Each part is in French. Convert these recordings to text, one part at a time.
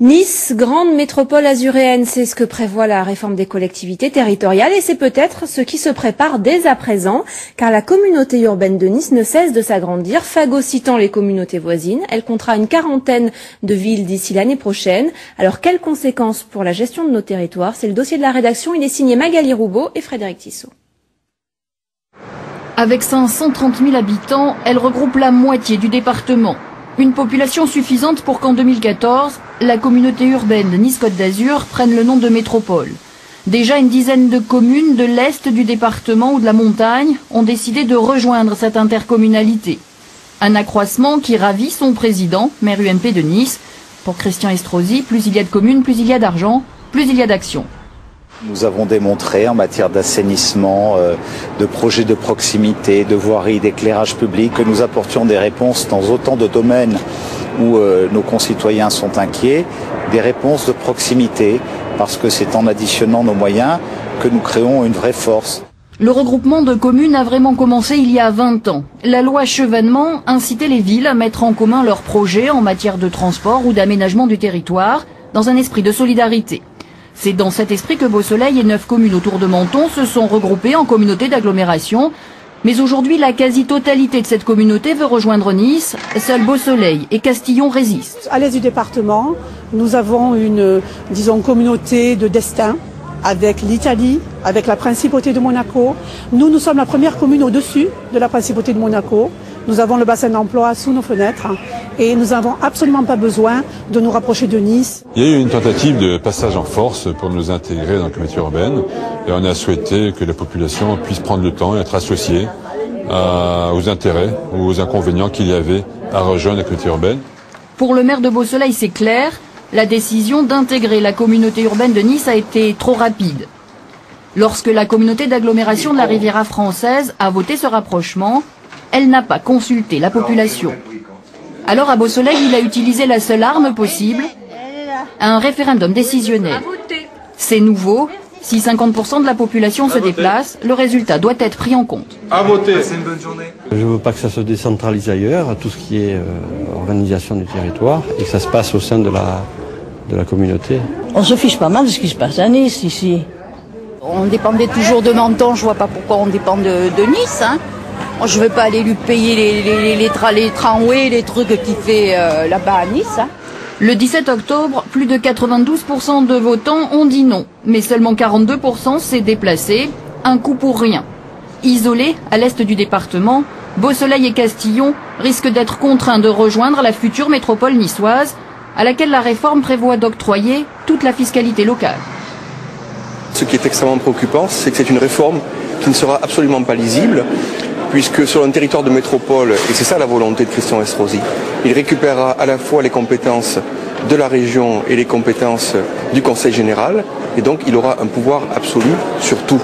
Nice, grande métropole azuréenne, c'est ce que prévoit la réforme des collectivités territoriales et c'est peut-être ce qui se prépare dès à présent, car la communauté urbaine de Nice ne cesse de s'agrandir, phagocytant les communautés voisines. Elle comptera une quarantaine de villes d'ici l'année prochaine. Alors quelles conséquences pour la gestion de nos territoires? C'est le dossier de la rédaction, il est signé Magali Roubaud et Frédéric Tissot. Avec 530 000 habitants, elle regroupe la moitié du département. Une population suffisante pour qu'en 2014, la communauté urbaine de Nice-Côte d'Azur prenne le nom de métropole. Déjà une dizaine de communes de l'est du département ou de la montagne ont décidé de rejoindre cette intercommunalité. Un accroissement qui ravit son président, maire UMP de Nice. Pour Christian Estrosi, plus il y a de communes, plus il y a d'argent, plus il y a d'action. Nous avons démontré en matière d'assainissement, de projets de proximité, de voirie, d'éclairage public, que nous apportions des réponses dans autant de domaines où nos concitoyens sont inquiets, des réponses de proximité, parce que c'est en additionnant nos moyens que nous créons une vraie force. Le regroupement de communes a vraiment commencé il y a 20 ans. La loi Chevènement incitait les villes à mettre en commun leurs projets en matière de transport ou d'aménagement du territoire, dans un esprit de solidarité. C'est dans cet esprit que Beausoleil et 9 communes autour de Menton se sont regroupées en communauté d'agglomération. Mais aujourd'hui, la quasi-totalité de cette communauté veut rejoindre Nice. Seul Beausoleil et Castillon résistent. À l'est du département, nous avons une, communauté de destin avec l'Italie, avec la Principauté de Monaco. Nous sommes la première commune au-dessus de la Principauté de Monaco. Nous avons le bassin d'emploi sous nos fenêtres et nous n'avons absolument pas besoin de nous rapprocher de Nice. Il y a eu une tentative de passage en force pour nous intégrer dans la communauté urbaine et on a souhaité que la population puisse prendre le temps et être associée aux intérêts ou aux inconvénients qu'il y avait à rejoindre la communauté urbaine. Pour le maire de Beausoleil, c'est clair, la décision d'intégrer la communauté urbaine de Nice a été trop rapide. Lorsque la communauté d'agglomération de la Riviera française a voté ce rapprochement, elle n'a pas consulté la population. Alors à Beausoleil, il a utilisé la seule arme possible, un référendum décisionnel. C'est nouveau, si 50% de la population se déplace, le résultat doit être pris en compte. À voter. C'est une bonne journée. Je ne veux pas que ça se décentralise ailleurs, tout ce qui est organisation du territoire, et que ça se passe au sein de la communauté. On se fiche pas mal de ce qui se passe à Nice ici. On dépendait toujours de Menton, je vois pas pourquoi on dépend de Nice. Je ne veux pas aller lui payer les tramways, les trucs qu'il fait là-bas à Nice. Le 17 octobre, plus de 92% de votants ont dit non, mais seulement 42% s'est déplacé, un coup pour rien. Isolés à l'est du département, Beausoleil et Castillon risquent d'être contraints de rejoindre la future métropole niçoise, à laquelle la réforme prévoit d'octroyer toute la fiscalité locale. Ce qui est extrêmement préoccupant, c'est que c'est une réforme qui ne sera absolument pas lisible, puisque sur un territoire de métropole, et c'est ça la volonté de Christian Estrosi, il récupérera à la fois les compétences de la région et les compétences du Conseil général, et donc il aura un pouvoir absolu sur tout.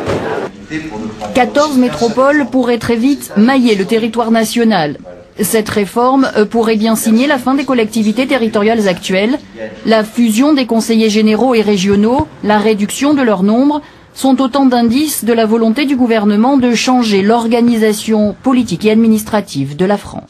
14 métropoles pourraient très vite mailler le territoire national. Cette réforme pourrait bien signer la fin des collectivités territoriales actuelles. La fusion des conseillers généraux et régionaux, la réduction de leur nombre, sont autant d'indices de la volonté du gouvernement de changer l'organisation politique et administrative de la France.